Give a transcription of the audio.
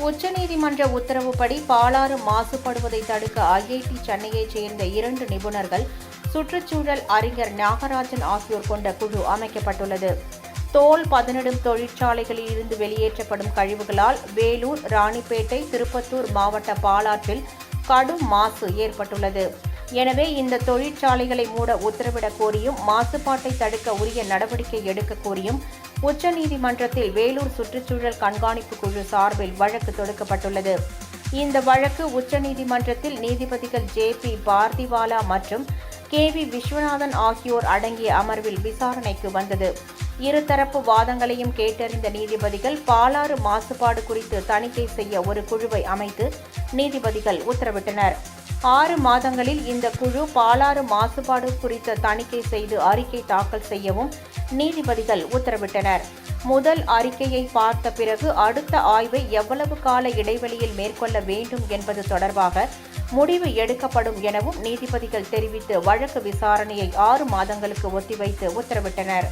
உச்சநீதிமன்ற உத்தரவுப்படி பாலாறு மாசுபடுவதை தடுக்க ஐஐடி சென்னையைச் சேர்ந்த 2 நிபுணர்கள், சுற்றுச்சூழல் அறிஞர் நாகராஜன் ஆகியோர் கொண்ட குழு அமைக்கப்பட்டுள்ளது. தோல் பதனிடும் தொழிற்சாலைகளில் இருந்து வெளியேற்றப்படும் கழிவுகளால் வேலூர், ராணிப்பேட்டை, திருப்பத்தூர் மாவட்ட பாலாற்றில் கடும் மாசு ஏற்பட்டுள்ளது. எனவே இந்த தொழிற்சாலைகளை மூட உத்தரவிடக் கோரியும், மாசுபாட்டை தடுக்க உரிய நடவடிக்கை எடுக்க கோரியும் உச்சநீதிமன்றத்தில் வேலூர் சுற்றுச்சூழல் கண்காணிப்பு குழு சார்பில் வழக்கு தொடுக்கப்பட்டுள்ளது. இந்த வழக்கு உச்சநீதிமன்றத்தில் நீதிபதிகள் JP பார்திவாலா மற்றும் KV விஸ்வநாதன் ஆகியோர் அடங்கிய அமர்வில் விசாரணைக்கு வந்தது. இருதரப்பு வாதங்களையும் கேட்டறிந்த நீதிபதிகள் பாலாறு மாசுபாடு குறித்து தணிக்கை செய்ய ஒரு குழுவை அமைத்து நீதிபதிகள் உத்தரவிட்டனர். 6 மாதங்களில் இந்த குழு பாலாறு மாசுபாடு குறித்த தணிக்கை செய்து அறிக்கை தாக்கல் செய்யவும் நீதிபதிகள் உத்தரவிட்டனர். முதல் அறிக்கையை பார்த்த பிறகு அடுத்த ஆய்வை எவ்வளவு கால இடைவெளியில் மேற்கொள்ள வேண்டும் என்பது தொடர்பாக முடிவு எடுக்கப்படும் எனவும் நீதிபதிகள் தெரிவித்து வழக்கு விசாரணையை 6 மாதங்களுக்கு ஒத்திவைத்து உத்தரவிட்டனர்.